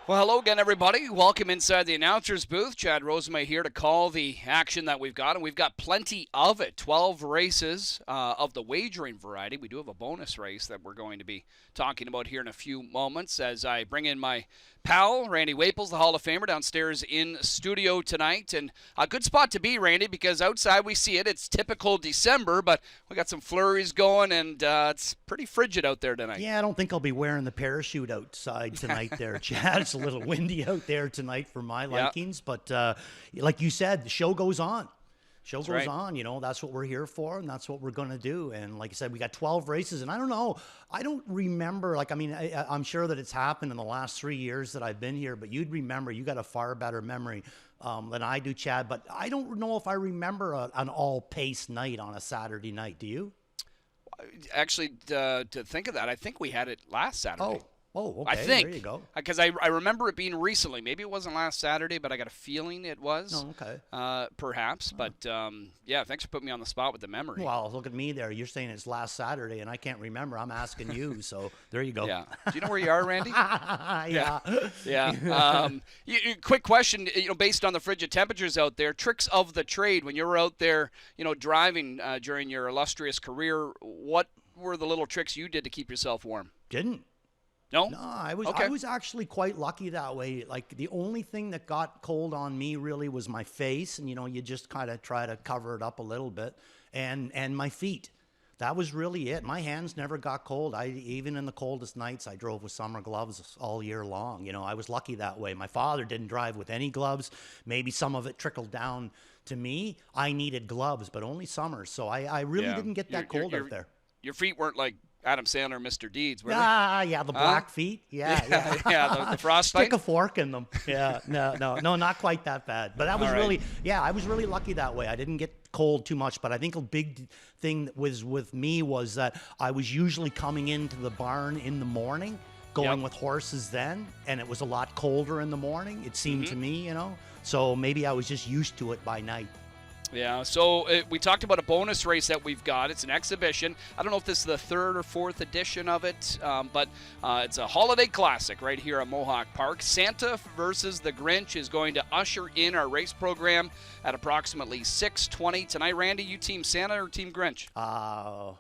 Well, hello again, everybody. Welcome inside the announcer's booth. Chad Rosemay here to call the action that we've got, and we've got plenty of it. 12 races of the wagering variety. We do have a bonus race that we're going to be talking about here in a few moments as I bring in my pal, Randy Waples, the Hall of Famer, downstairs in studio tonight. And a good spot to be, Randy, because outside we see it. It's typical December, but we got some flurries going, and it's pretty frigid out there tonight. Yeah, I don't think I'll be wearing the parachute outside tonight there, Chad. It's a little windy out there tonight for my likings. But like you said, the show goes on. Show goes on, you know, that's what we're here for, and that's what we're going to do. And like I said, we got 12 races, and I don't know, I don't remember, like, I mean, I'm sure that it's happened in the last 3 years that I've been here, but you'd remember, you got a far better memory than I do, Chad, but I don't know if I remember an all-pace night on a Saturday night. Do you? Actually, to think of that, I think we had it last Saturday. Oh, okay. I think. There you go. Because I remember it being recently. Maybe it wasn't last Saturday, but I got a feeling it was. Oh, okay. Perhaps. But, yeah, thanks for putting me on the spot with the memory. Well, look at me there. You're saying it's last Saturday, and I can't remember. I'm asking you, so there you go. Yeah. Do you know where you are, Randy? Yeah. Yeah. Quick question, based on the frigid temperatures out there, tricks of the trade when you were out there, driving during your illustrious career, what were the little tricks you did to keep yourself warm? Didn't. No? No, I was actually quite lucky that way. Like, the only thing that got cold on me really was my face, and you just kind of try to cover it up a little bit, and my feet. That was really it. My hands never got cold. Even in the coldest nights, I drove with summer gloves all year long. I was lucky that way. My father didn't drive with any gloves. Maybe some of it trickled down to me. I needed gloves, but only summers. So I really didn't get that cold out there. Your feet weren't like Adam Sandler, Mr. Deeds, were they? Yeah, the black feet. Yeah. The frostbite. Stick a fork in them. Yeah, no, not quite that bad. But that was I was really lucky that way. I didn't get cold too much, but I think a big thing was with me was that I was usually coming into the barn in the morning, going with horses then, and it was a lot colder in the morning, it seemed to me, So maybe I was just used to it by night. Yeah, so we talked about a bonus race that we've got. It's an exhibition. I don't know if this is the third or fourth edition of it, but it's a holiday classic right here at Mohawk Park. Santa versus the Grinch is going to usher in our race program at approximately 6:20 tonight. Randy, you team Santa or team Grinch? I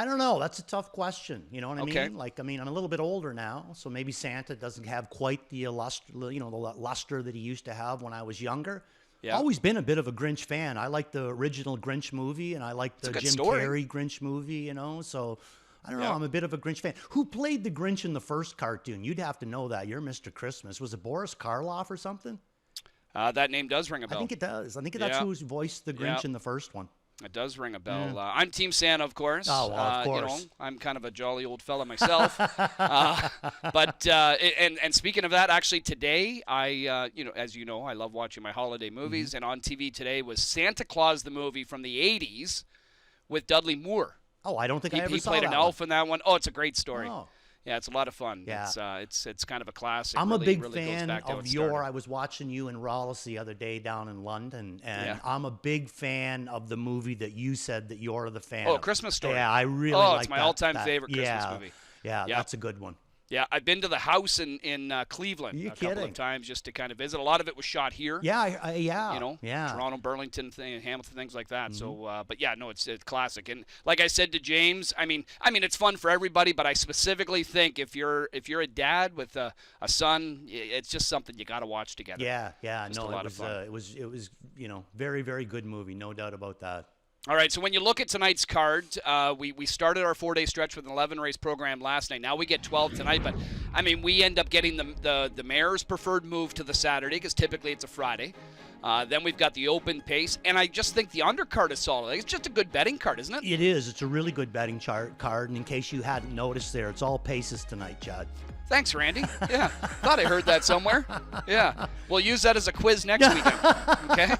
don't know. That's a tough question. You know what I mean? Like, I'm a little bit older now, so maybe Santa doesn't have quite the luster that he used to have when I was younger. Yeah. Always been a bit of a Grinch fan. I like the original Grinch movie, and I like the Jim Carrey Grinch movie, so I don't know. I'm a bit of a Grinch fan. Who played the Grinch in the first cartoon? You'd have to know that. You're Mr. Christmas. Was it Boris Karloff or something? That name does ring a bell. I think it does. I think that's who voiced the Grinch in the first one. It does ring a bell. I'm Team Santa, of course. Oh, well, of course. I'm kind of a jolly old fella myself. But speaking of that, actually today, as you know, I love watching my holiday movies, and on TV today was Santa Claus the movie from the 80s with Dudley Moore. Oh, I don't think I ever saw that. He played an elf in that one. Oh, it's a great story. Oh. Yeah, it's a lot of fun. Yeah. It's kind of a classic. I'm a big fan of I was watching you in Rollis the other day down in London, and I'm a big fan of the movie that you said that you're the fan of. Christmas Story. Yeah, I really like that. Oh, it's my all-time favorite Christmas movie. Yeah, that's a good one. Yeah, I've been to the house in Cleveland a couple of times just to kind of visit. A lot of it was shot here. Yeah. Toronto, Burlington, Hamilton, things like that. So, but yeah, no, it's classic. And like I said to James, I mean, it's fun for everybody, but I specifically think if you're a dad with a son, it's just something you got to watch together. Yeah. Just a lot of fun. It was very, very good movie, no doubt about that. All right, so when you look at tonight's card, we started our 4-day stretch with an 11-race program last night. Now we get 12 tonight, but, we end up getting the mayor's preferred move to the Saturday because typically it's a Friday. Then we've got the open pace, and I just think the undercard is solid. It's just a good betting card, isn't it? It is. It's a really good betting card, and in case you hadn't noticed there, it's all paces tonight, Chad. Thanks, Randy. Yeah, thought I heard that somewhere. Yeah, we'll use that as a quiz next weekend. Okay.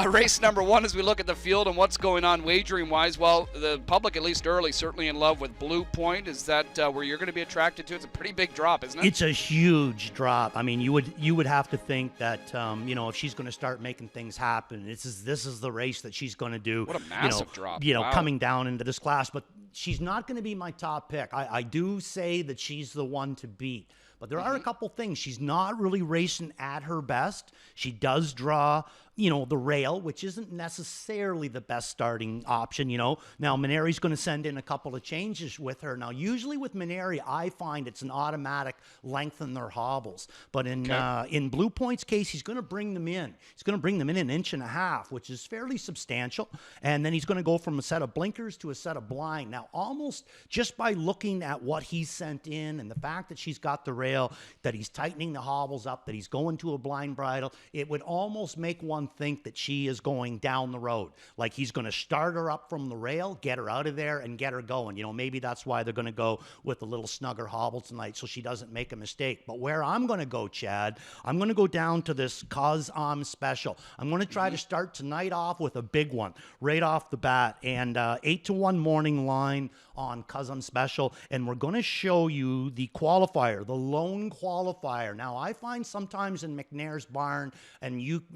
Race number 1 as we look at the field and what's going on wagering-wise. Well, the public, at least early, certainly in love with Blue Point. Is that where you're going to be attracted to? It's a pretty big drop, isn't it? It's a huge drop. You would have to think that if she's going to start making things happen, this is the race that she's going to do. What a massive drop! Wow. Coming down into this class, but she's not going to be my top pick. I do say that she's the one to beat. But there are a couple things. She's not really racing at her best. She does draw, the rail, which isn't necessarily the best starting option, Now, Maneri's going to send in a couple of changes with her. Now, usually with Maneri, I find it's an automatic lengthen their hobbles. But in Blue Point's case, he's going to bring them in. He's going to bring them in an inch and a half, which is fairly substantial. And then he's going to go from a set of blinkers to a set of blind. Now, almost just by looking at what he's sent in and the fact that she's got the rail, that he's tightening the hobbles up, that he's going to a blind bridle, it would almost make one think that she is going down the road. Like he's going to start her up from the rail, get her out of there, and get her going. Maybe that's why they're going to go with a little snugger hobble tonight so she doesn't make a mistake. But where I'm going to go, Chad, I'm going to go down to this Cause I'm Special. I'm going to try to start tonight off with a big one right off the bat. And 8-1 morning line on Cause I'm Special. And we're going to show you the qualifier, the lone qualifier. Now, I find sometimes in McNair's barn, and you've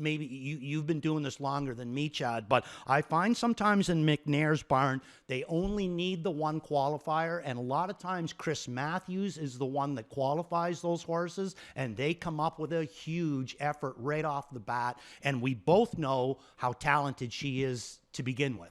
been doing this longer than me, Chad, but I find sometimes in McNair's barn, they only need the one qualifier, and a lot of times Chris Matthews is the one that qualifies those horses, and they come up with a huge effort right off the bat, and we both know how talented she is to begin with.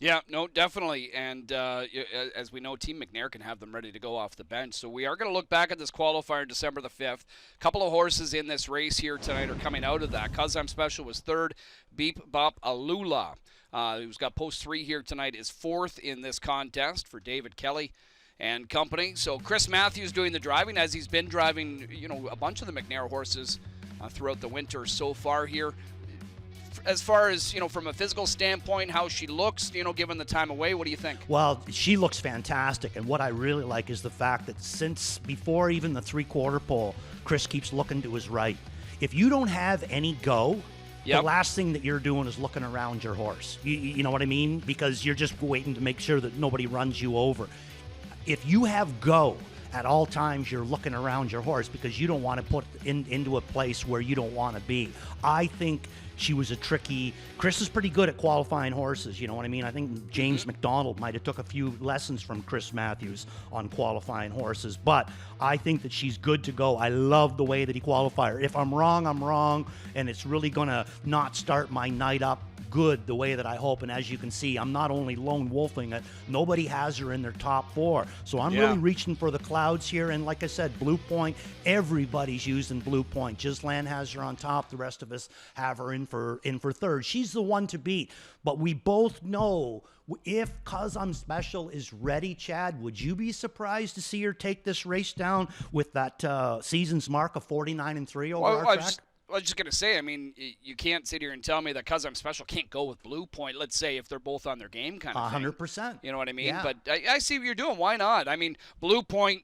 Yeah, no, definitely. And as we know, Team McNair can have them ready to go off the bench. So we are going to look back at this qualifier December the 5th. A couple of horses in this race here tonight are coming out of that. Cause I'm Special was third. Beep Bop Alula, who's got post 3 here tonight, is fourth in this contest for David Kelly and company. So Chris Matthews doing the driving, as he's been driving, a bunch of the McNair horses throughout the winter so far here. As far as, from a physical standpoint, how she looks, given the time away, what do you think? Well, she looks fantastic. And what I really like is the fact that since before even the 3/4 pole, Chris keeps looking to his right. If you don't have any go, the last thing that you're doing is looking around your horse. You know what I mean? Because you're just waiting to make sure that nobody runs you over. If you have go, at all times you're looking around your horse because you don't want to put into a place where you don't want to be. I think she was Chris is pretty good at qualifying horses, you know what I mean? I think James McDonald might have took a few lessons from Chris Matthews on qualifying horses, but I think that she's good to go. I love the way that he qualified her. If I'm wrong, I'm wrong, and it's really going to not start my night up good the way that I hope. And as you can see, I'm not only lone wolfing it, nobody has her in their top 4. So I'm really reaching for the clouds here. And like I said, Blue Point, everybody's using Blue Point. Gislan has her on top. The rest of us have her in for third. She's the one to beat. But we both know if Cause I'm Special is ready, Chad, would you be surprised to see her take this race down with that season's mark of 49-3 over our track? I was just going to say, you can't sit here and tell me that Cause I'm Special can't go with Blue Point, let's say, if they're both on their game kind of thing. 100%. You know what I mean? Yeah. But I see what you're doing. Why not? Blue Point,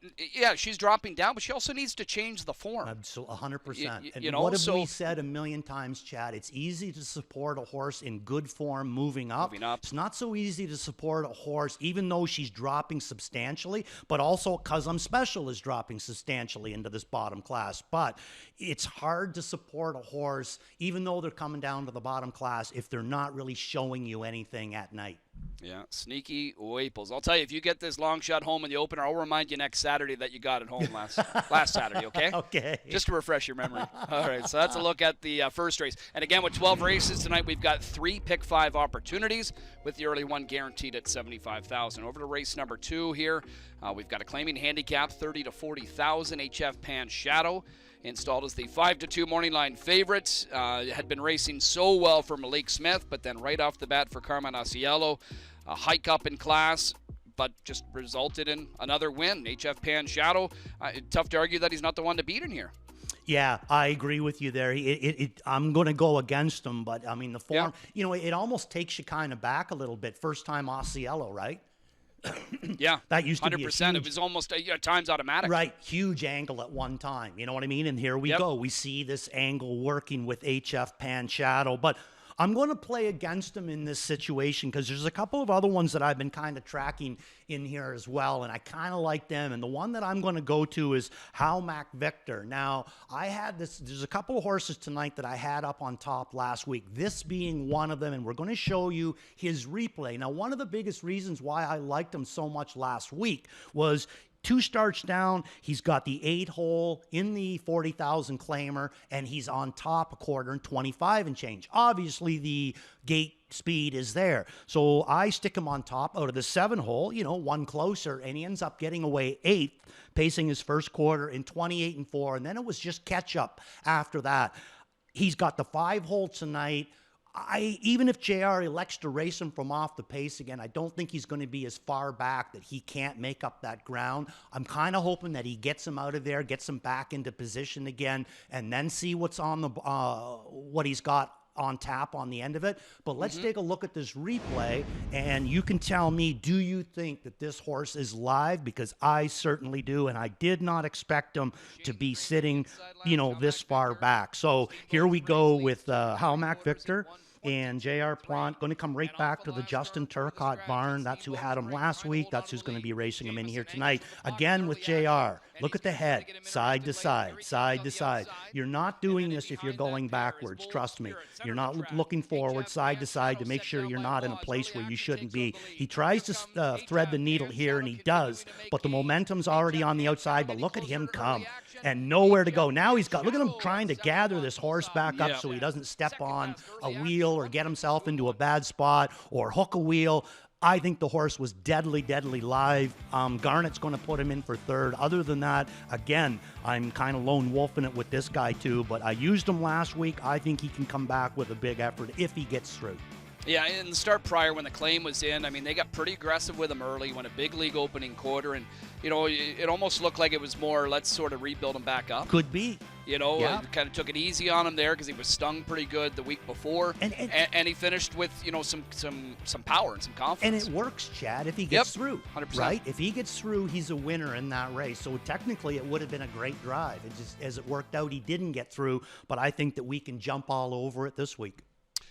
she's dropping down, but she also needs to change the form. Absolutely, 100%. And what have we said a million times, Chad? It's easy to support a horse in good form moving up. It's not so easy to support a horse, even though she's dropping substantially, but also Cause I'm Special is dropping substantially into this bottom class. But it's hard to support a horse, even though they're coming down to the bottom class, if they're not really showing you anything at night. Yeah, sneaky Waples. I'll tell you, if you get this long shot home in the opener, I'll remind you next Saturday that you got it home last Saturday, okay? Okay. Just to refresh your memory. All right, so that's a look at the first race. And again, with 12 races tonight, we've got 3 pick 5 opportunities, with the early one guaranteed at $75,000. Over to race number 2 here. We've got a claiming handicap, 30 to 40,000. HF Pan Shadow, installed as the 5-2 morning line favorite. Had been racing so well for Malik Smith, but then right off the bat for Carmen Asiello, a hike up in class, but just resulted in another win. HF Pan Shadow, tough to argue that he's not the one to beat in here. Yeah, I agree with you there. I'm going to go against him, but the form, it almost takes you kind of back a little bit. First time Asiello, right? Yeah, that used to 100%. Be 100%. It was almost times automatic. Right, huge angle at one time. You know what I mean? And here we go. We see this angle working with HF Pan Shadow, but I'm going to play against him in this situation because there's a couple of other ones that I've been kind of tracking in here as well, and I kind of like them. And the one that I'm going to go to is How Mac Victor. Now, there's a couple of horses tonight that I had up on top last week, this being one of them, and we're going to show you his replay. Now, one of the biggest reasons why I liked him so much last week was 2 starts down. He's got the 8 hole in the 40,000 claimer, and he's on top a quarter and 25 and change. Obviously, the gate speed is there. So I stick him on top out of the 7 hole, one closer, and he ends up getting away 8th, pacing his first quarter in 28 and 4. And then it was just catch up after that. He's got the 5 hole tonight. Even if JR elects to race him from off the pace again, I don't think he's going to be as far back that he can't make up that ground. I'm kind of hoping that he gets him out of there, gets him back into position again, and then see what's on the what he's got on tap on the end of it. But let's take a look at this replay, and you can tell me, do you think that this horse is live? Because I certainly do, and I did not expect him to be sitting, this far back. So here we go with Halmac Victor and J.R. Plant going to come right back to the Justin Turcotte barn. That's who had him last week. That's who's going to be racing him in here tonight. Again with J.R. Look at the head, side to side, side to side. You're not doing this if you're going backwards, trust me. You're not looking forward, side to side, to make sure you're not in a place where you shouldn't be. He tries to thread the needle here, and he does, but the momentum's already on the outside. But look at him come, and nowhere to go. Now look at him trying to gather this horse back up so he doesn't step on a wheel or get himself into a bad spot or hook a wheel. I think the horse was deadly, deadly live. Garnett's going to put him in for 3rd. Other than that, again, I'm kind of lone wolfing it with this guy too, but I used him last week. I think he can come back with a big effort if he gets through. Yeah, in the start prior when the claim was in, I mean, they got pretty aggressive with him early, went a big league opening quarter, and, it almost looked like it was more, let's sort of rebuild him back up. Could be. Kind of took it easy on him there because he was stung pretty good the week before, and he finished with, some power and some confidence. And it works, Chad, if he gets through. 100%. Right? If he gets through, he's a winner in that race. So technically, it would have been a great drive. It just, as it worked out, he didn't get through, but I think that we can jump all over it this week.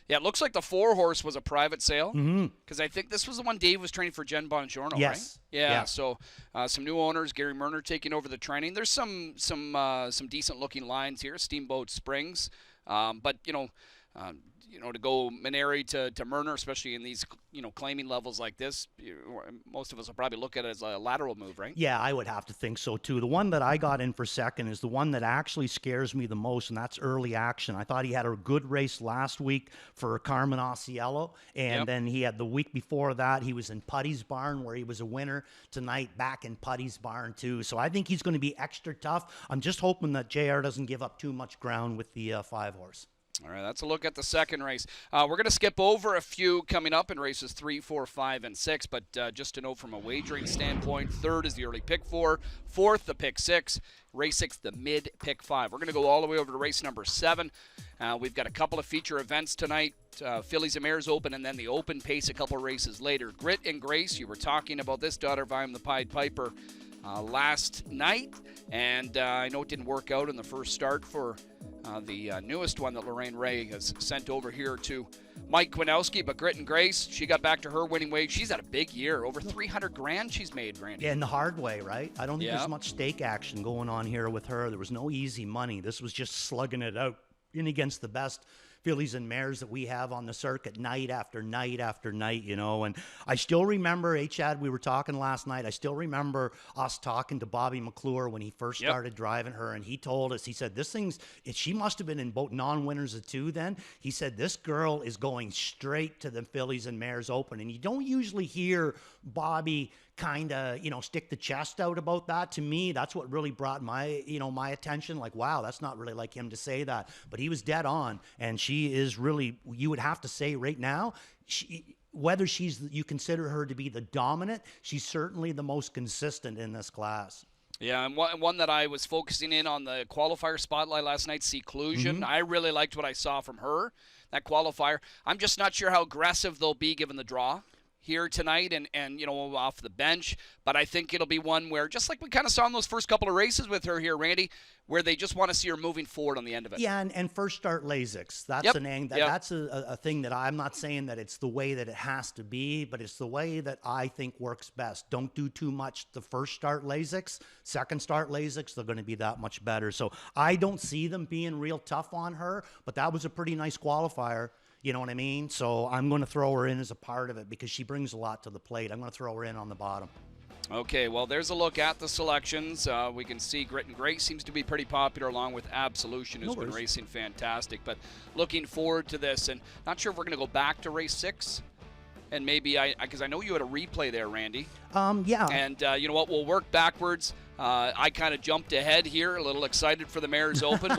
Yeah, it looks like the 4 horse was a private sale because I think this was the one Dave was training for Jen Bongiorno, right? Yes. Yeah. So some new owners, Gary Murner taking over the training. There's some decent looking lines here, Steamboat Springs, but to go Maneri to Murner, especially in these claiming levels like this, most of us will probably look at it as a lateral move, right? Yeah, I would have to think so too. The one that I got in for second is the one that actually scares me the most, and that's Early Action. I thought he had a good race last week for Carmen Auciello, and then he had the week before that, he was in Putty's barn where he was a winner. Tonight, back in Putty's barn too. So I think he's going to be extra tough. I'm just hoping that JR doesn't give up too much ground with the 5 horse. All right, that's a look at the second race. We're going to skip over a few coming up in races 3, 4, 5, and 6, but just to note from a wagering standpoint, 3rd is the early pick 4, 4th the pick 6, race 6 the mid pick 5. We're going to go all the way over to race number 7. We've got a couple of feature events tonight, Fillies and Mares Open, and then the Open Pace a couple races later. Grit and Grace, you were talking about this, daughter of I'm the Pied Piper, last night, and I know it didn't work out in the first start for the newest one that Lorraine Ray has sent over here to Mike Kwinowski, but Grit and Grace, she got back to her winning ways. She's had a big year, over $300,000 she's made, Randy. Yeah, in the hard way, right? I don't think there's much stake action going on here with her. There was no easy money. This was just slugging it out in against the best fillies and mares that we have on the circuit night after night after night, and I still remember, Chad, we were talking last night, I still remember us talking to Bobby McClure when he first started driving her, and he told us, he said, she must have been in both non-winners of 2 then. He said, this girl is going straight to the Fillies and Mares Open, and you don't usually hear Bobby kind of, stick the chest out about that. To me, that's what really brought my attention. Like, wow, that's not really like him to say that. But he was dead on, and she is really, you would have to say right now, whether you consider her to be the dominant, she's certainly the most consistent in this class. Yeah, and one that I was focusing in on the qualifier spotlight last night, Seclusion. I really liked what I saw from her, that qualifier. I'm just not sure how aggressive they'll be given the draw here tonight and off the bench, but I think it'll be one where, just like we kind of saw in those first couple of races with her here, Randy, where they just want to see her moving forward on the end of it. Yeah, and first start Lasix. That's that's a thing that I'm not saying that it's the way that it has to be, but it's the way that I think works best. Don't do too much the first start Lasix. Second start Lasix, they're going to be that much better. So I don't see them being real tough on her, but that was a pretty nice qualifier. You know what I mean? So I'm going to throw her in as a part of it because she brings a lot to the plate. I'm going to throw her in on the bottom. Okay, well, there's a look at the selections. We can see Grit and Grace seems to be pretty popular, along with Absolution, who's been racing fantastic. But looking forward to this, and not sure if we're going to go back to race 6. And maybe because I know you had a replay there, Randy. Yeah. And you know what? We'll work backwards. I kind of jumped ahead here, a little excited for the Mayor's Open.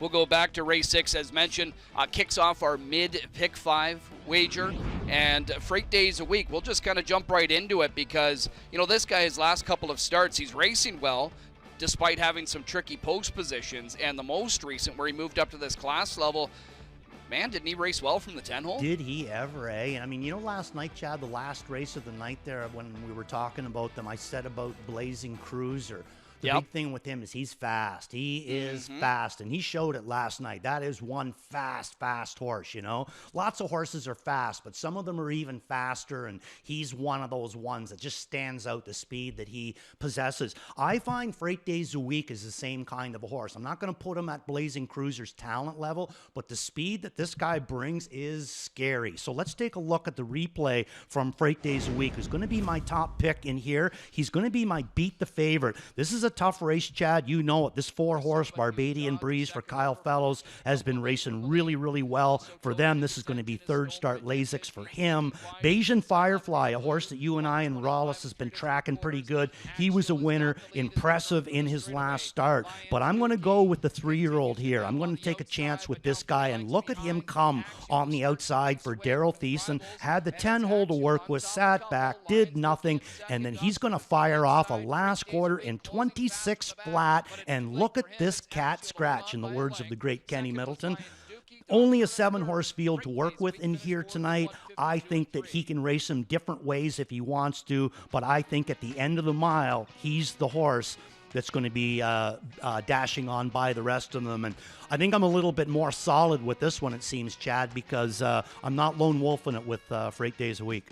We'll go back to race 6, as mentioned. Kicks off our mid pick 5 wager, and Freight Days a week. We'll just kind of jump right into it because you know this guy, his last couple of starts, he's racing well, despite having some tricky post positions. And the most recent, where he moved up to this class level. Man, didn't he race well from the 10-hole? Did he ever, eh? And I mean, you know, last night, Chad, the last race of the night there, when we were talking about them, I said about Blazing Cruiser. The big thing with him is he's fast. He is fast, and he showed it last night. That is one fast horse, you know. Lots of horses are fast, but some of them are even faster, and he's one of those ones that just stands out, the speed that he possesses. I find Freight Days a Week is the same kind of a horse. I'm not going to put him at Blazing Cruiser's talent level, but the speed that this guy brings is scary. So let's take a look at the replay from Freight Days a Week, who's going to be my top pick in here. He's going to be my beat the favorite. This is a tough race, Chad. You know it. This 4-horse Barbadian Breeze for Kyle Fellows has been racing really, really well for them. This is going to be third start Lasix for him. Bayesian Firefly, a horse that you and I and Rollis has been tracking pretty good. He was a winner, impressive in his last start. But I'm going to go with the 3-year-old here. I'm going to take a chance with this guy, and look at him come on the outside for Daryl Thiessen. Had the 10-hole to work with, sat back, did nothing, and then he's going to fire off a last quarter in 26 flat, and look at this cat scratch, in the words of the great Kenny Middleton. Only a 7-horse field to work with in here tonight. I think that he can race him different ways if he wants to, but I think at the end of the mile, he's the horse that's going to be dashing on by the rest of them. And I think I'm a little bit more solid with this one, it seems, Chad, because I'm not lone wolfing it with Freight Days a Week.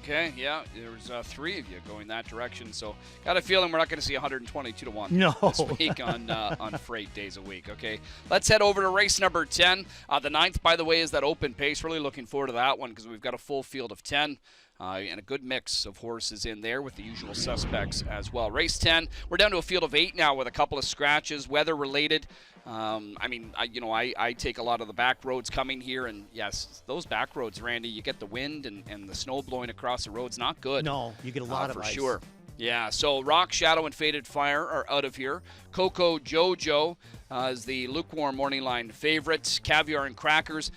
Okay, yeah, there's 3 of you going that direction, so got a feeling we're not going to see 122-1 this week on Freight Days a Week. Okay, let's head over to race number 10. The 9th, by the way, is that open pace. Really looking forward to that one because we've got a full field of 10. And a good mix of horses in there with the usual suspects as well. Race 10, we're down to a field of 8 now with a couple of scratches, weather-related. I take a lot of the back roads coming here, and yes, those back roads, Randy, you get the wind and the snow blowing across the roads, not good. No, you get a lot of for ice. Sure. Yeah, so Rock, Shadow, and Faded Fire are out of here. Coco Jojo is the lukewarm morning line favorite. Caviar and Crackers.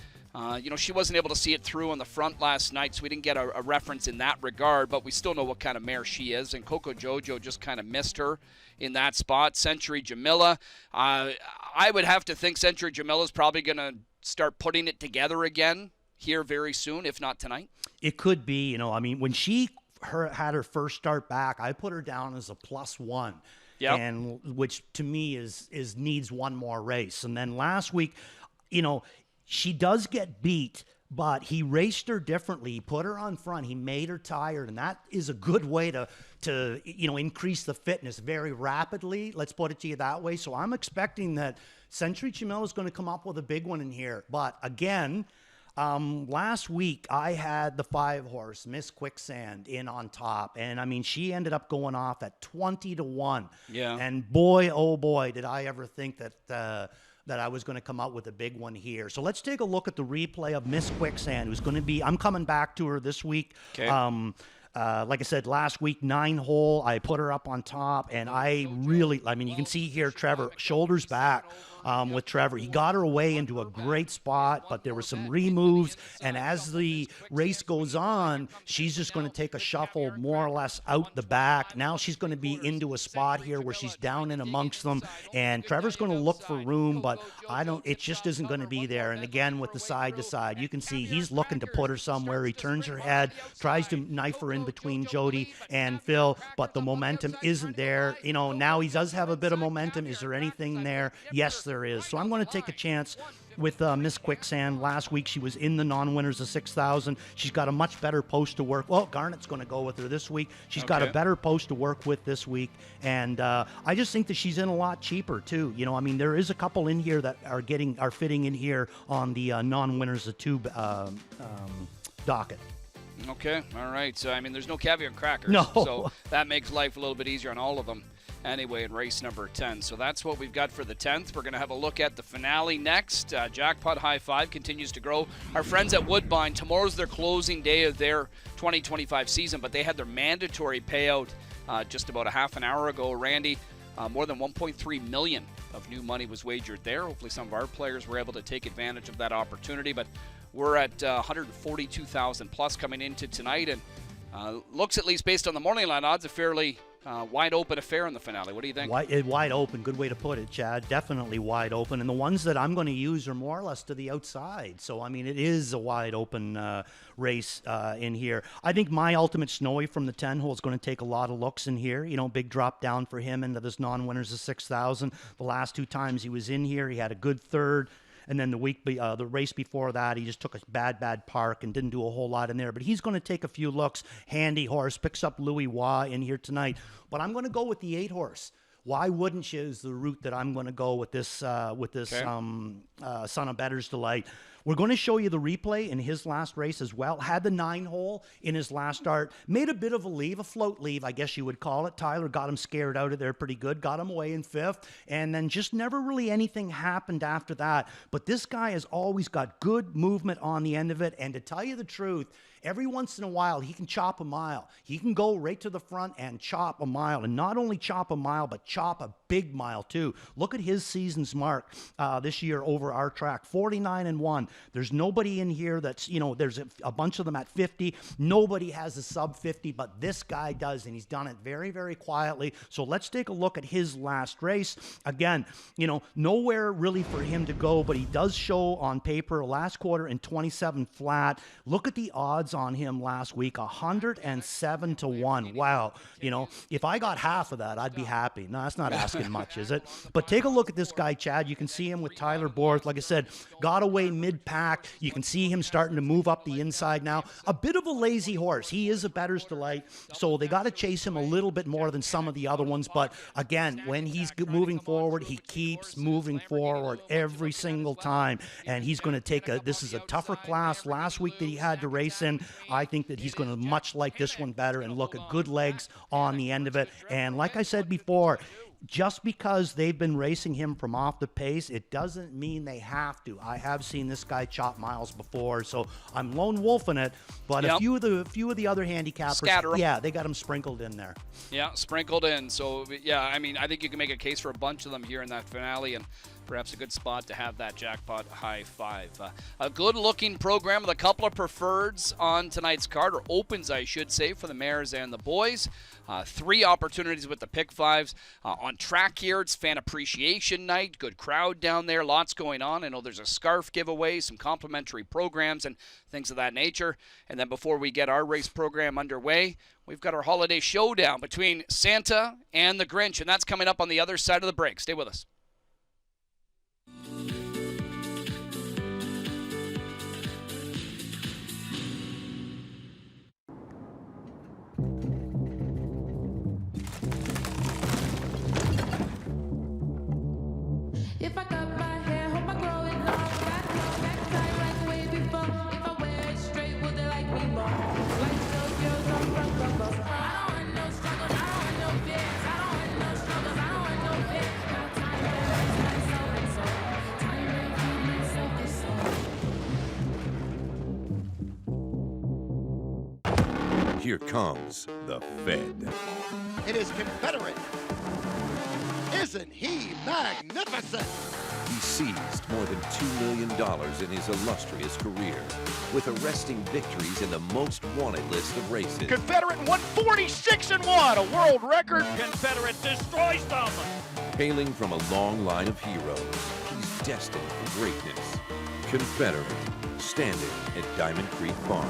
She wasn't able to see it through on the front last night, so we didn't get a reference in that regard, but we still know what kind of mare she is, and Coco Jojo just kind of missed her in that spot. Century Jamila, I would have to think Century Jamila is probably going to start putting it together again here very soon, if not tonight. It could be, when she had her first start back, I put her down as a +1. Yep. And which to me is needs one more race. And then last week, she does get beat, but he raced her differently. He put her on front. He made her tired, and that is a good way to increase the fitness very rapidly. Let's put it to you that way. So I'm expecting that Century Jamila is going to come up with a big one in here. But again, last week I had the 5-horse Miss Quicksand in on top, and she ended up going off at 20-1. Yeah. And boy, oh boy, did I ever think that I was going to come out with a big one here. So let's take a look at the replay of Miss Quicksand, who's going to be, I'm coming back to her this week. Okay. Like I said, last week, 9-hole, I put her up on top, and I really, you can see here, Trevor, shoulders back with Trevor. He got her away into a great spot, but there were some removes, and as the race goes on, she's just going to take a shuffle more or less out the back. Now she's going to be into a spot here where she's down in amongst them, and Trevor's going to look for room, but it just isn't going to be there. And again, with the side to side, you can see he's looking to put her somewhere. He turns her head, tries to knife her in between Jody and Phil, but the momentum isn't there. Now he does have a bit of momentum. Is there anything there? Yes, there is. So I'm going to take a chance with Miss Quicksand. Last week she was in the non-winners of 6,000. She's got a much better post to work. Well, Garnett's going to go with her this week. She's got a better post to work with this week, and I just think that she's in a lot cheaper too. There is a couple in here that are fitting in here on the non-winners of 2 docket. Okay, all right. So, I mean, there's no caviar crackers. No. So that makes life a little bit easier on all of them anyway in race number 10. So that's what we've got for the 10th. We're going to have a look at the finale next. Jackpot High Five continues to grow. Our friends at Woodbine, tomorrow's their closing day of their 2025 season, but they had their mandatory payout just about a half an hour ago. Randy, more than 1.3 million of new money was wagered there. Hopefully some of our players were able to take advantage of that opportunity, but we're at 142,000 plus coming into tonight, and looks, at least based on the morning line odds, a fairly wide open affair in the finale. What do you think? Wide open. Good way to put it, Chad. Definitely wide open. And the ones that I'm going to use are more or less to the outside. So, I mean, it is a wide open race in here. I think my ultimate Snowy from the 10 hole is going to take a lot of looks in here. You know, big drop down for him into this non-winners of 6,000. The last 2 times he was in here, he had a good third. And then the race before that, he just took a bad park and didn't do a whole lot in there. But he's going to take a few looks. Handy horse, picks up Louis Wah in here tonight. But I'm going to go with the 8 horse. Why wouldn't you is the route that I'm going to go with this okay. Son of Bettor's Delight. We're going to show you the replay in his last race as well. Had the 9 hole in his last start. Made a bit of a float leave, I guess you would call it. Tyler got him scared out of there pretty good. Got him away in 5th. And then just never really anything happened after that. But this guy has always got good movement on the end of it. And to tell you the truth, every once in a while, he can chop a mile. He can go right to the front and chop a mile. And not only chop a mile, but chop a big mile, too. Look at his season's mark this year over our track. 49-1. There's nobody in here that's, you know, there's a bunch of them at 50. Nobody has a sub 50, but this guy does, and he's done it very, very quietly. So let's take a look at his last race. Again, you know, nowhere really for him to go, but he does show on paper last quarter in 27 flat. Look at the odds on him last week, 107-1. Wow. You know, if I got half of that, I'd be happy. No, that's not asking much, is it? But take a look at this guy, Chad. You can see him with Tyler Borth. Like I said, got away mid-pack. You can see him starting to move up the inside now. A bit of a lazy horse. He is a Bettor's Delight, so they got to chase him a little bit more than some of the other ones. But again, when he's moving forward, he keeps moving forward every single time. And he's going to take this is a tougher class last week that he had to race in. I think that he's going to much like this one better and look at good legs on the end of it. And like I said before, just because they've been racing him from off the pace, it doesn't mean they have to. I have seen this guy chop miles before, so I'm lone wolfing it. But a few of the other handicappers, yeah, they got him sprinkled in there. Yeah, sprinkled in. So yeah, I mean, I think you can make a case for a bunch of them here in that finale, and perhaps a good spot to have that Jackpot High Five. A good-looking program with a couple of preferreds on tonight's card, or opens, I should say, for the mares and the boys. 3 opportunities with the pick 5s. On track here, it's fan appreciation night. Good crowd down there. Lots going on. I know there's a scarf giveaway, some complimentary programs, and things of that nature. And then before we get our race program underway, we've got our holiday showdown between Santa and the Grinch, and that's coming up on the other side of the break. Stay with us. If I cut my hair, hope I grow it long. Got no necktie like way before. If I wear it straight, will they like me more? Like those girls on Brooklyn. I don't want no struggles, I don't want no fears. I don't want no struggles, I don't want no fears. Now time to feed myself and soul. Time to feed myself and soul. Here comes the Fed. It is Confederate. Isn't he magnificent? He seized more than $2 million in his illustrious career, with arresting victories in the most wanted list of races. Confederate 146-1, a world record. Confederate destroys them. Hailing from a long line of heroes, he's destined for greatness. Confederate, standing at Diamond Creek Farm.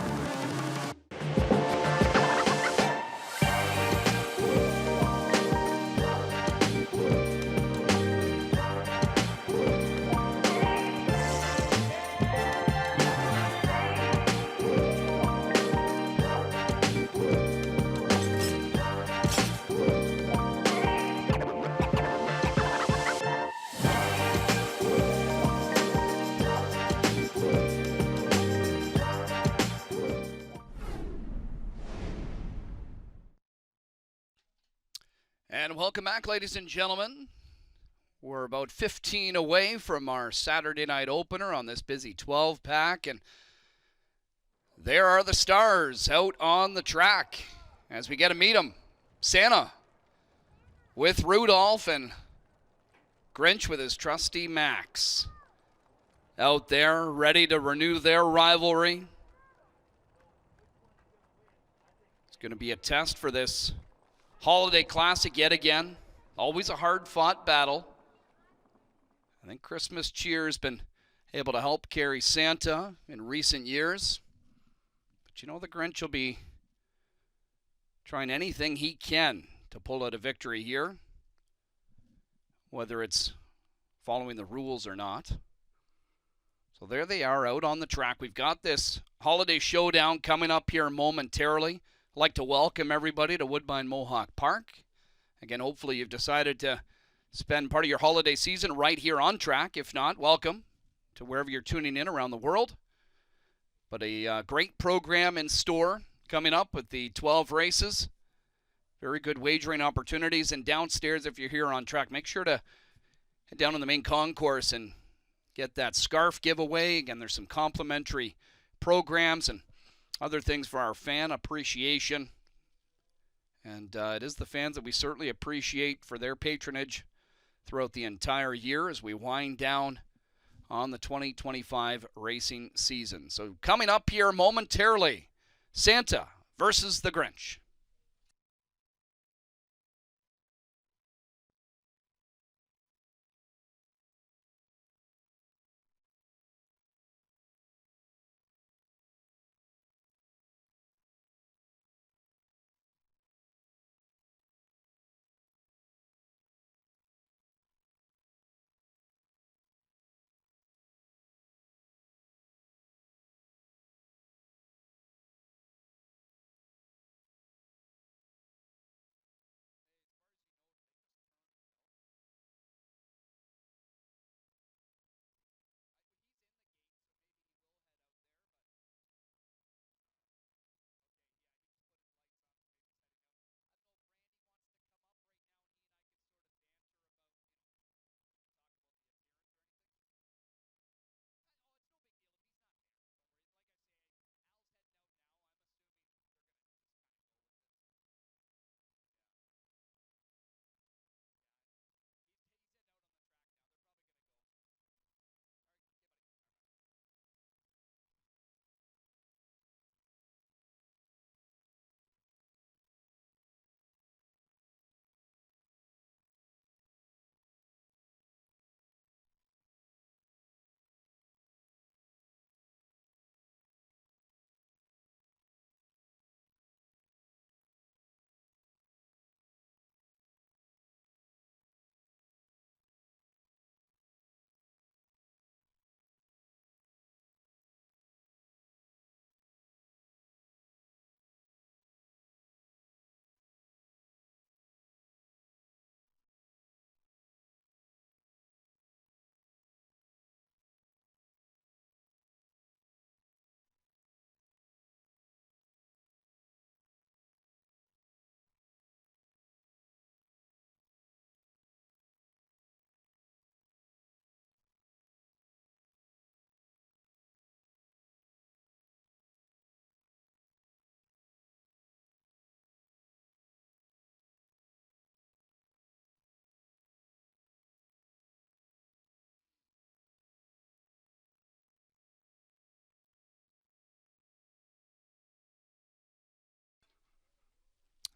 And welcome back, ladies and gentlemen. We're about 15 away from our Saturday night opener on this busy 12-pack, and there are the stars out on the track as we get to meet them. Santa with Rudolph and Grinch with his trusty Max out there ready to renew their rivalry. It's going to be a test for this Holiday Classic yet again. Always a hard-fought battle. I think Christmas cheer has been able to help carry Santa in recent years. But you know the Grinch will be trying anything he can to pull out a victory here, whether it's following the rules or not. So there they are out on the track. We've got this holiday showdown coming up here momentarily. I'd like to welcome everybody to Woodbine Mohawk Park. Again, hopefully you've decided to spend part of your holiday season right here on track. If not, welcome to wherever you're tuning in around the world. But a great program in store coming up with the 12 races. Very good wagering opportunities. And downstairs, if you're here on track, make sure to head down in the main concourse and get that scarf giveaway. Again, there's some complimentary programs and other things for our fan appreciation. And it is the fans that we certainly appreciate for their patronage throughout the entire year as we wind down on the 2025 racing season. So coming up here momentarily, Santa versus the Grinch.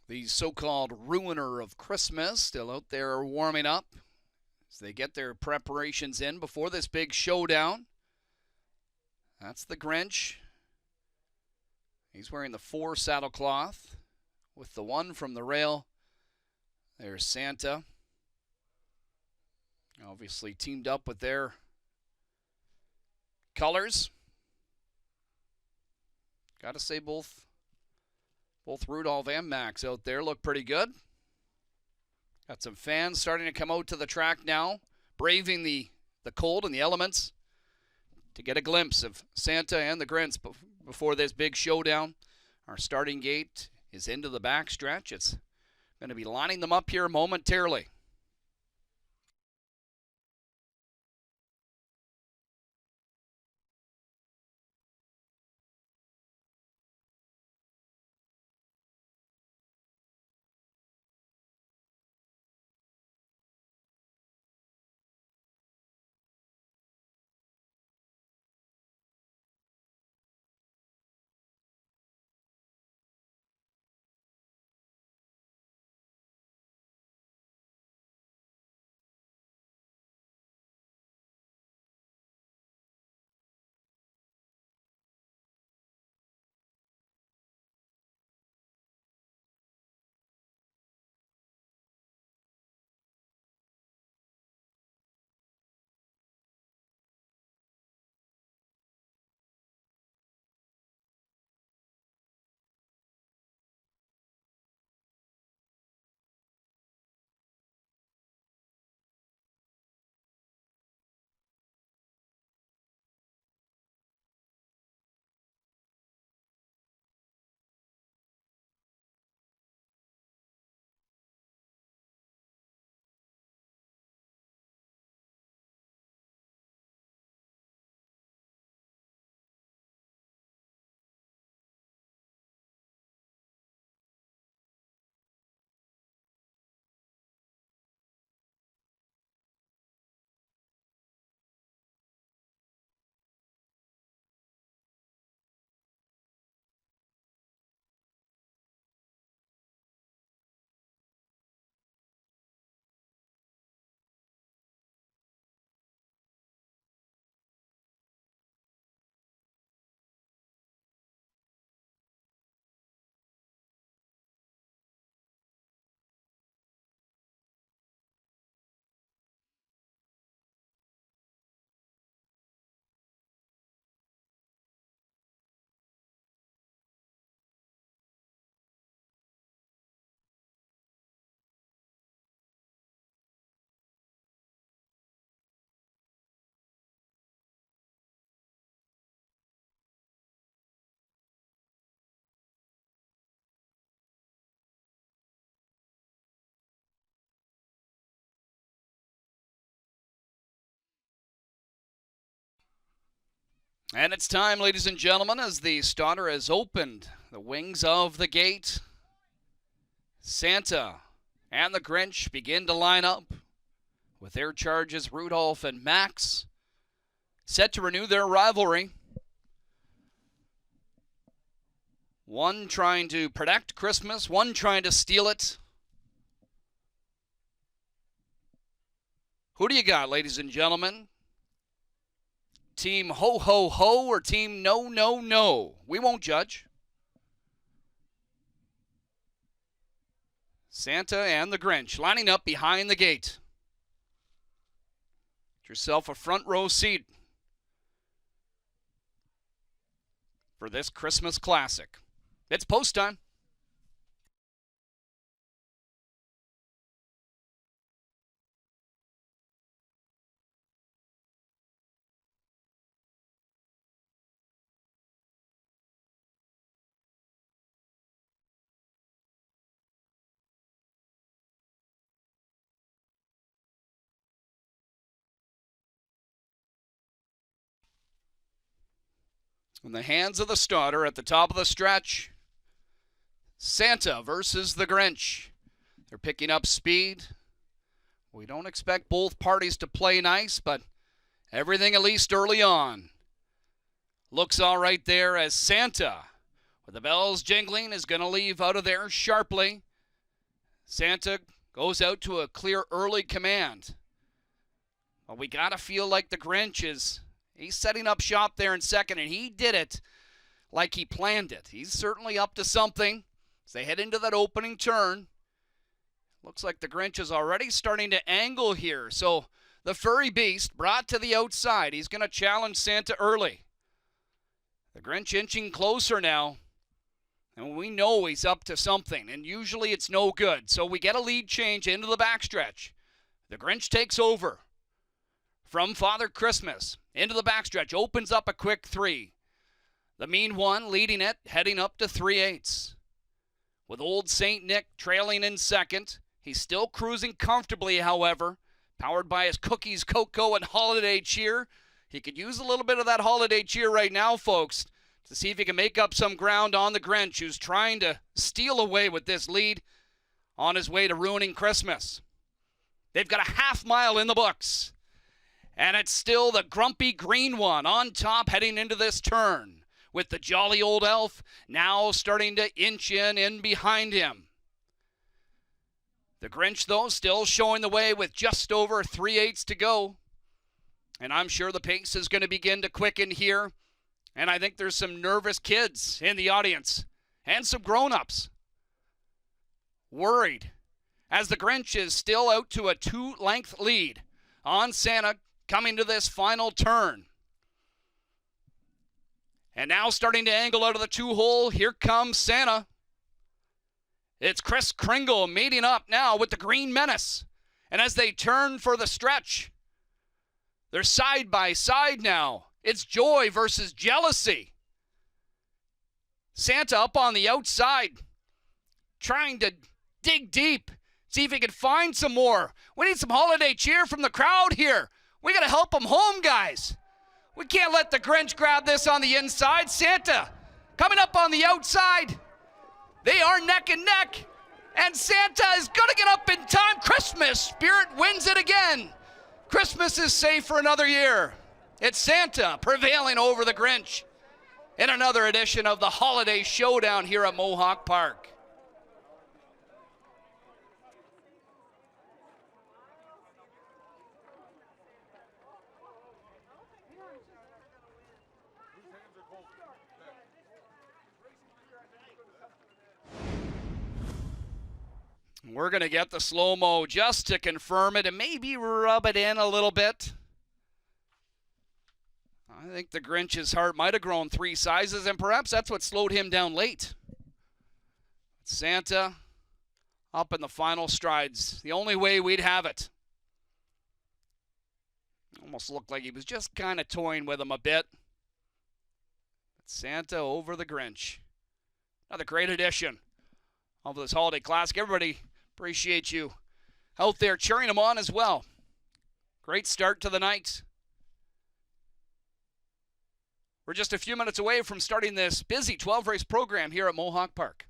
The so-called ruiner of Christmas still out there warming up as they get their preparations in before this big showdown. That's the Grinch. He's wearing the 4 saddlecloth with the 1 from the rail. There's Santa. Obviously teamed up with their colors. Got to say both Rudolph and Max out there look pretty good. Got some fans starting to come out to the track now, braving the cold and the elements to get a glimpse of Santa and the Grinch before this big showdown. Our starting gate is into the backstretch. It's Going to be lining them up here momentarily. And it's time, ladies and gentlemen, as the starter has opened the wings of the gate. Santa and the Grinch begin to line up with their charges, Rudolph and Max, set to renew their rivalry. One trying to protect Christmas, one trying to steal it. Who do you got, ladies and gentlemen? Team ho, ho, ho, or team no, no, no? We won't judge. Santa and the Grinch lining up behind the gate. Get yourself a front row seat for this Christmas classic. It's post time. In the hands of the starter at the top of the stretch, Santa versus the Grinch. They're picking up speed. We don't expect both parties to play nice, but everything, at least early on, looks all right there as Santa, with the bells jingling, is going to leave out of there sharply. Santa goes out to a clear early command. Well, we got to feel like the Grinch he's setting up shop there in second, and he did it like he planned it. He's certainly up to something as they head into that opening turn. Looks like the Grinch is already starting to angle here. So the furry beast brought to the outside. He's going to challenge Santa early. The Grinch inching closer now. And we know he's up to something, and usually it's no good. So we get a lead change into the backstretch. The Grinch takes over from Father Christmas into the backstretch, opens up a quick 3. The mean one leading it, heading up to 3/8. with Old St. Nick trailing in second. He's still cruising comfortably, however, powered by his cookies, cocoa, and holiday cheer. He could use a little bit of that holiday cheer right now, folks, to see if he can make up some ground on the Grinch, who's trying to steal away with this lead on his way to ruining Christmas. They've got a half mile in the books, and it's still the grumpy green one on top heading into this turn, with the jolly old elf now starting to inch in behind him. The Grinch, though, still showing the way with just over 3/8 to go. And I'm sure the pace is going to begin to quicken here. And I think there's some nervous kids in the audience and some grown-ups worried as the Grinch is still out to a 2-length lead on Santa coming to this final turn. And now starting to angle out of the 2-hole, here comes Santa. It's Chris Kringle mating up now with the Green Menace. And as they turn for the stretch, they're side by side now. It's joy versus jealousy. Santa up on the outside, trying to dig deep, see if he can find some more. We need some holiday cheer from the crowd here. We got to help him home, guys. We can't let the Grinch grab this on the inside. Santa coming up on the outside. They are neck and neck, and Santa is going to get up in time. Christmas spirit wins it again. Christmas is safe for another year. It's Santa prevailing over the Grinch in another edition of the Holiday Showdown here at Mohawk Park. We're going to get the slow-mo just to confirm it and maybe rub it in a little bit. I think the Grinch's heart might have grown 3 sizes, and perhaps that's what slowed him down late. Santa up in the final strides. The only way we'd have it. Almost looked like he was just kind of toying with him a bit. But Santa over the Grinch. Another great edition of this Holiday Classic. Everybody, appreciate you out there cheering him on as well. Great start to the night. We're just a few minutes away from starting this busy 12-race program here at Mohawk Park.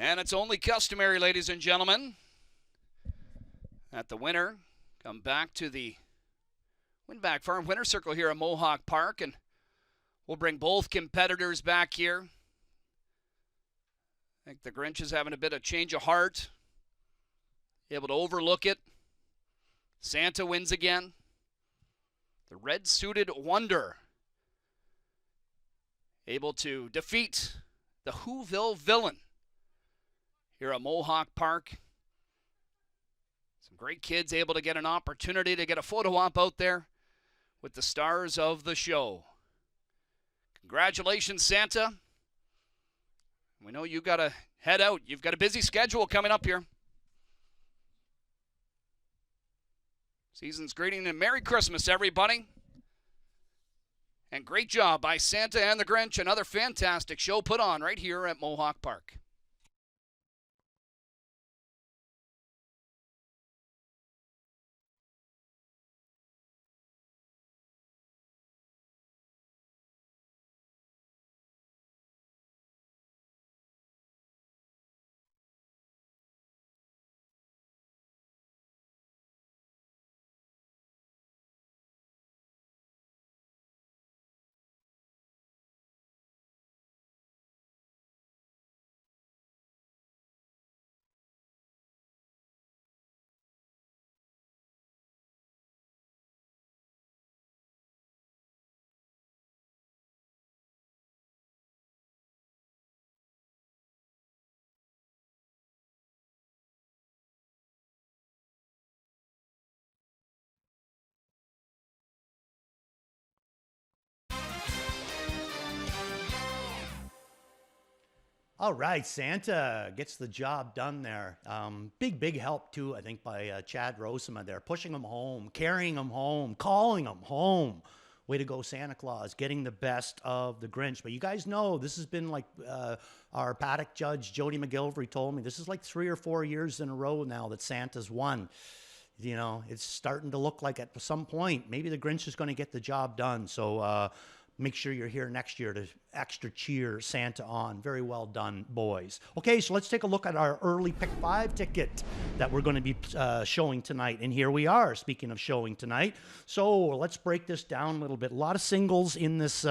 And it's only customary, ladies and gentlemen, that the winner come back to the Winback Farm Winter Circle here at Mohawk Park, and we'll bring both competitors back here. I think the Grinch is having a bit of change of heart, able to overlook it. Santa wins again. The red-suited wonder able to defeat the Whoville villain here at Mohawk Park. Some great kids able to get an opportunity to get a photo op out there with the stars of the show. Congratulations, Santa. We know you got to head out. You've got a busy schedule coming up here. Season's greeting and Merry Christmas, everybody. And great job by Santa and the Grinch. Another fantastic show put on right here at Mohawk Park. All right, Santa gets the job done there. Big help, too, I think, by Chad Rosema there, pushing him home, carrying him home, calling him home. Way to go, Santa Claus, getting the best of the Grinch. But you guys know this has been like our paddock judge, Jody McGilvery, told me. This is like 3 or 4 years in a row now that Santa's won. You know, it's starting to look like at some point, maybe the Grinch is going to get the job done. So make sure you're here next year to extra cheer Santa on. Very well done, boys. Okay, so let's take a look at our early Pick 5 ticket that we're going to be showing tonight. And here we are, speaking of showing tonight. So let's break this down a little bit. A lot of singles in this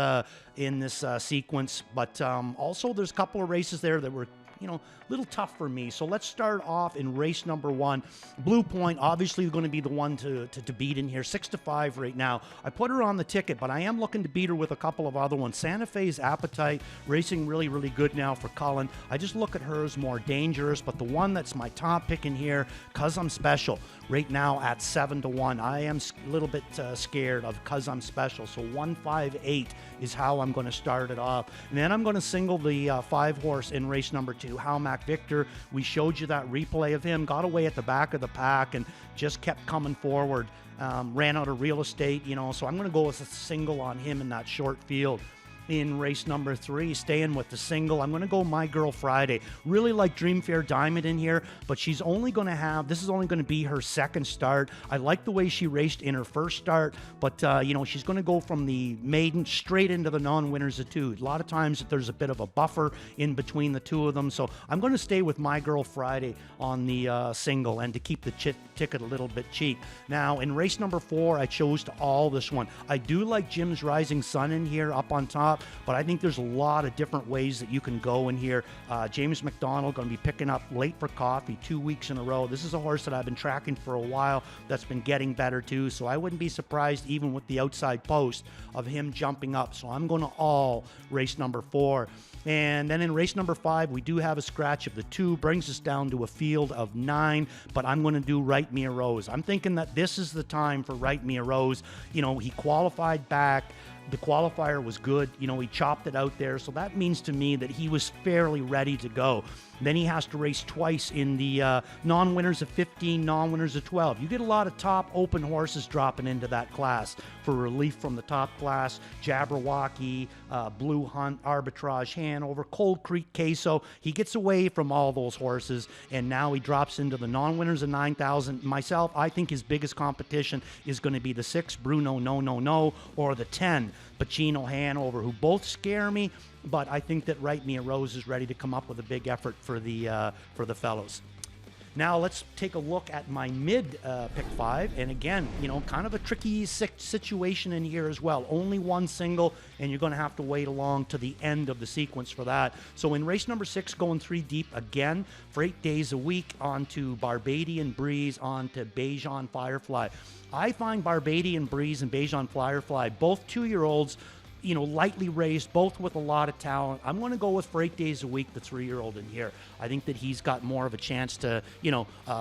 sequence, but also there's a couple of races there that were, you know, a little tough for me. So let's start off in race number 1. Blue Point, obviously going to be the one to beat in here. 6-5 right now. I put her on the ticket, but I am looking to beat her with a couple of other ones. Santa Fe's Appetite, racing really, really good now for Cullen. I just look at her as more dangerous, but the one that's my top pick in here, Cause I'm Special, right now at 7-1. I am a little bit scared of Cause I'm Special, so 158 is how I'm going to start it off. And then I'm going to single the 5-horse in race number 2, Halmac Victor. We showed you that replay of him, got away at the back of the pack and just kept coming forward. Ran out of real estate, you know, so I'm going to go with a single on him in that short field. In race number 3, staying with the single, I'm going to go My Girl Friday. Really like Dream Fair Diamond in here, but she's only going to have, this is only going to be her second start. I like the way she raced in her first start, but, you know, she's going to go from the maiden straight into the non-winners of 2. A lot of times there's a bit of a buffer in between the two of them, so I'm going to stay with My Girl Friday on the single and to keep the ticket a little bit cheap. Now, in race number 4, I chose to all this one. I do like Jim's Rising Sun in here up on top, but I think there's a lot of different ways that you can go in here. James McDonald going to be picking up Late for Coffee 2 weeks in a row. This is a horse that I've been tracking for a while that's been getting better too, so I wouldn't be surprised even with the outside post of him jumping up. So I'm going to all race number 4. And then in race number 5, we do have a scratch of the 2, brings us down to a field of 9, but I'm going to do Write Me a Rose. I'm thinking that this is the time for Write Me a Rose. You know, he qualified back. The qualifier was good. You know, he chopped it out there. So that means to me that he was fairly ready to go. Then he has to race twice in the non-winners of 15, non-winners of 12. You get a lot of top open horses dropping into that class for relief from the top class. Jabberwocky, Blue Hunt, Arbitrage, Hanover, Cold Creek, Queso. He gets away from all those horses, and now he drops into the non-winners of 9,000. Myself, I think his biggest competition is going to be the 6, Bruno No, or the 10, Pacino Hanover, who both scare me. But I think that Write Me a Rose is ready to come up with a big effort for the fellows. Now let's take a look at my mid pick 5. And again, kind of a tricky situation in here as well. Only one single, and you're going to have to wait along to the end of the sequence for that. So in race number 6, going 3 deep again for 8 days a week, onto Barbadian Breeze, onto Bayesian Firefly. I find Barbadian Breeze and Bayesian Firefly, both 2-year-olds, lightly raised, both with a lot of talent. I'm going to go with, for 8 days a week, the 3-year-old in here. I think that he's got more of a chance to,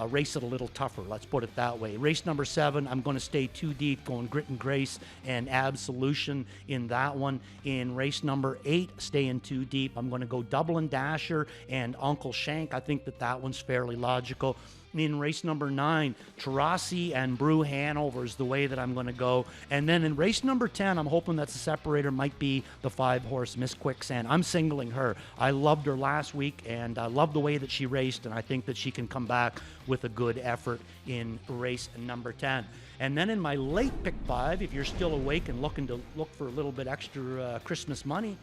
race it a little tougher. Let's put it that way. Race number 7, I'm going to stay 2 deep, going Grit and Grace and Absolution in that one. In race number 8, staying 2 deep, I'm going to go Double and Dasher and Uncle Shank. I think that one's fairly logical. In race number 9, Tarasi and Brew Hanover is the way that I'm going to go. And then in race number 10, I'm hoping that the separator might be the 5-horse Miss Quicksand. I'm singling her. I loved her last week, and I love the way that she raced, and I think that she can come back with a good effort in race number 10. And then in my late pick 5, if you're still awake and looking to look for a little bit extra Christmas money,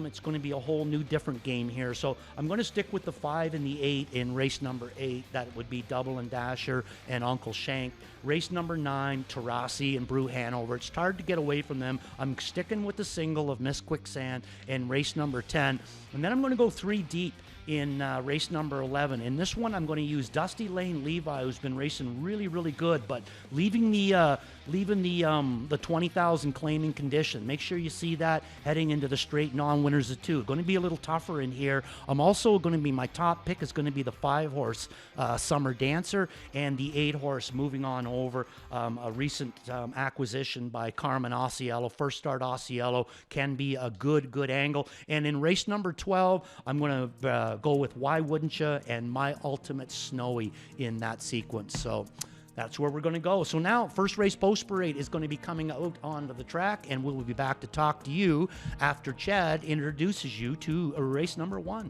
it's going to be a whole new different game here. So I'm going to stick with the 5 and the 8 in race number 8. That would be Double and Dasher and Uncle Shank. Race number 9, Tarasi and Brew Hanover. It's hard to get away from them. I'm sticking with the single of Miss Quicksand in race number 10. And then I'm going to go 3 deep in race number 11. In this one, I'm going to use Dusty Lane Levi, who's been racing really, really good, but leaving the 20,000 claiming condition. Make sure you see that heading into the straight non-winners of 2. Going to be a little tougher in here. I'm also going to be, my top pick is going to be the 5-horse Summer Dancer and the 8-horse Moving On Over, a recent acquisition by Carmen Osceola. First start Osceola can be a good angle. And in race number 12, I'm going to go with Why Wouldn't Ya and My Ultimate Snowy in that sequence. So that's where we're going to go. So now, first race post parade is going to be coming out onto the track, and we'll be back to talk to you after Chad introduces you to race number 1.